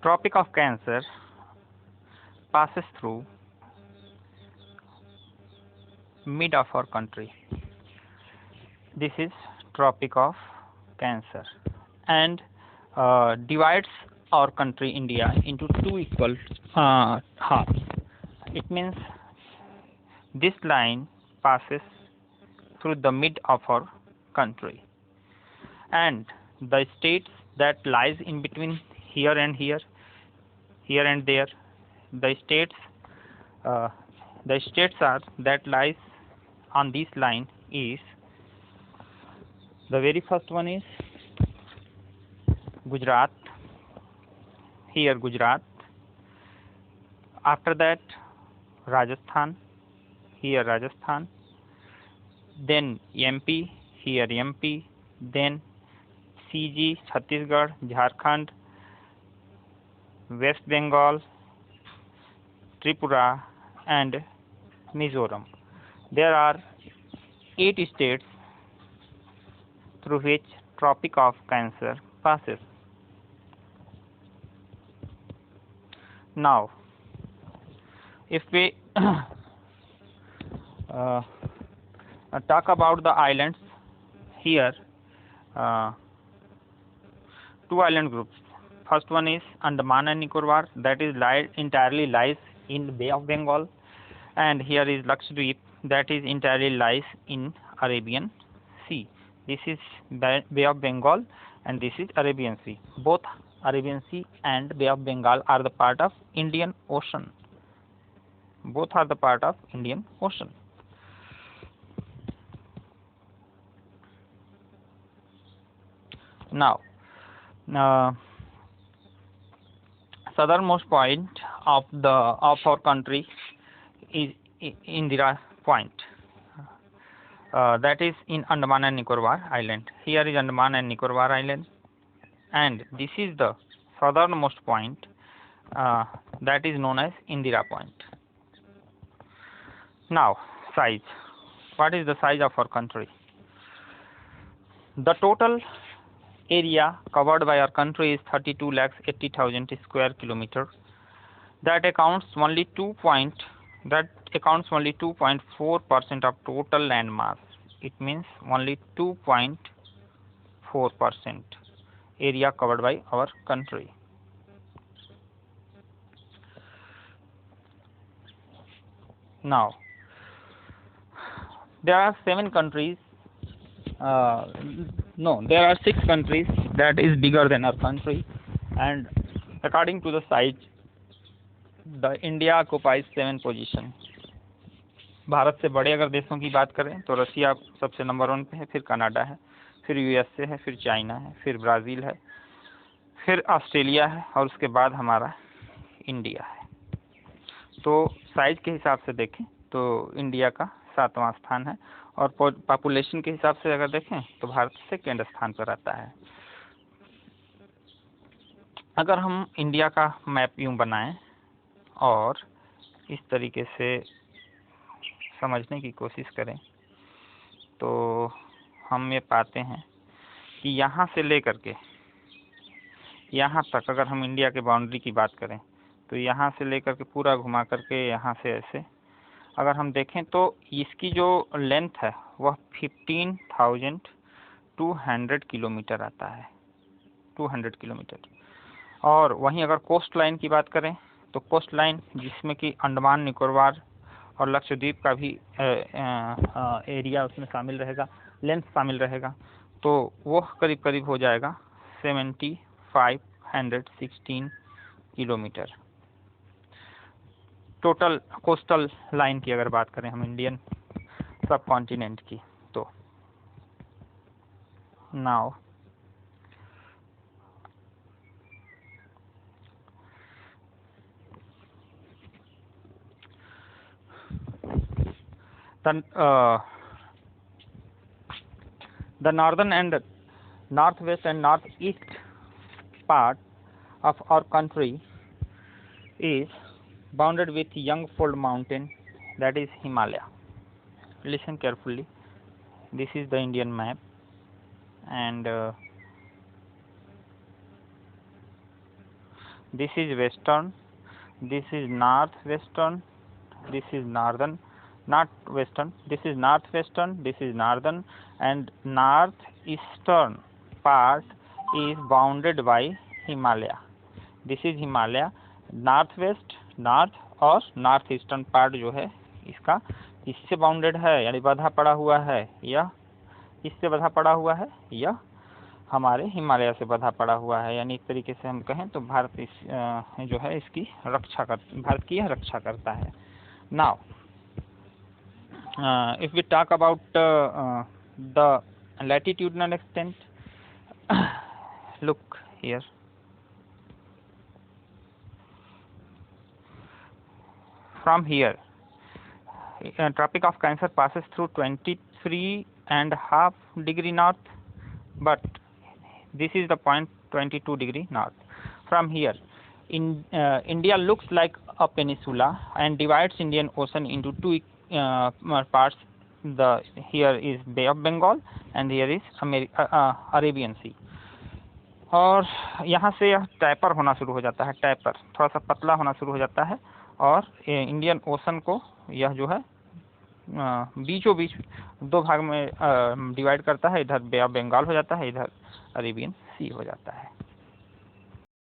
Tropic of Cancer passes through mid of our country. This is Tropic of Cancer and divides our country India into two equal halves. It means this line passes through the mid of our country, and the states that lies in between here and here, here and there, the states are that lies on this line is, the very first one is Gujarat, here Gujarat, after that Rajasthan, here Rajasthan, then MP, here MP, then CG, Chhattisgarh, Jharkhand, West Bengal, Tripura and Mizoram. There are 8 states through which Tropic of Cancer passes. Now, if we talk about the islands, here 2 island groups. First one is Andaman and Nicobar, that is entirely lies in Bay of Bengal, and here is Lakshadweep, that is entirely lies in Arabian Sea. This is Bay of Bengal and this is Arabian Sea. Both Arabian Sea and Bay of Bengal are the part of Indian Ocean. Both are the part of Indian Ocean. Now, southernmost point of our country is Indira Point. That is in Andaman and Nicobar Island. Here is Andaman and Nicobar Island, and this is the southernmost point that is known as Indira Point. Now, size. What is the size of our country? The total area covered by our country is 32,80,000 square kilometer. That accounts only 2.4% of total land mass. It means only 2.4% area covered by our country. Now, there are 7 countries. There are 6 countries that is bigger than our country, and according to the size, the India occupies 7th position. Bharat से बड़े अगर देशों की बात करें तो Russia सबसे number 1 पे है, फिर कनाडा है, फिर यूएसए है, फिर चाइना है, फिर ब्राज़ील है, फिर ऑस्ट्रेलिया है, और उसके बाद हमारा इंडिया है। तो साइज के हिसाब से देखें तो इंडिया का 7वां स्थान है, और पॉपुलेशन के हिसाब से अगर देखें तो भारत सेकेंड स्थान पर आता है। अगर हम इंडिया का मैप यूं बनाएं और इस तरीके से समझने की कोशिश करें तो हम ये पाते हैं कि यहाँ से लेकर के यहाँ तक, अगर हम इंडिया के बाउंड्री की बात करें तो यहाँ से लेकर के पूरा घुमा करके यहाँ से ऐसे अगर हम देखें तो इसकी जो लेंथ है वह 15,200 किलोमीटर आता है, 200 किलोमीटर। और वहीं अगर कोस्ट लाइन की बात करें तो कोस्ट लाइन जिसमें कि अंडमान निकोबार और लक्षद्वीप का भी एरिया उसमें शामिल रहेगा, लेंथ शामिल रहेगा, तो वो करीब करीब हो जाएगा 7,516 किलोमीटर। टोटल कोस्टल लाइन की अगर बात करें हम इंडियन सब कॉन्टिनेंट की तो now the northern and northwest and northeast part of our country is bounded with Youngfold Mountain, that is Himalaya. Listen carefully. This is the Indian map, and this is western, this is northwestern, this is northern, not western, this is northwestern, this is northern, and northeastern part is bounded by Himalaya. This is Himalaya. North-waste, north और north eastern part जो है इसका इससे bounded है, यानी बंधा पड़ा हुआ है, यह इससे बंधा पड़ा हुआ है, यह हमारे हिमालय से बंधा पड़ा हुआ है। यानी एक तरीके से हम कहें तो भारत इस जो है इसकी रक्षा कर भारत की यह रक्षा करता है। Now if we talk about the latitudinal extent, look here, from here Tropic of Cancer passes through 23.5 degree north, but this is the point 22 degree north. From here India looks like a peninsula and divides Indian Ocean into two parts. Here is Bay of Bengal and here is Arabian Sea. और यहाँ से यह tapper होना शुरू हो जाता है, tapper थोड़ा सा पतला होना शुरू हो जाता है और इंडियन ओशन को यह जो है बीचों बीच दो भाग में डिवाइड करता है। इधर बे ऑफ बंगाल हो जाता है, इधर अरेबियन सी हो जाता है।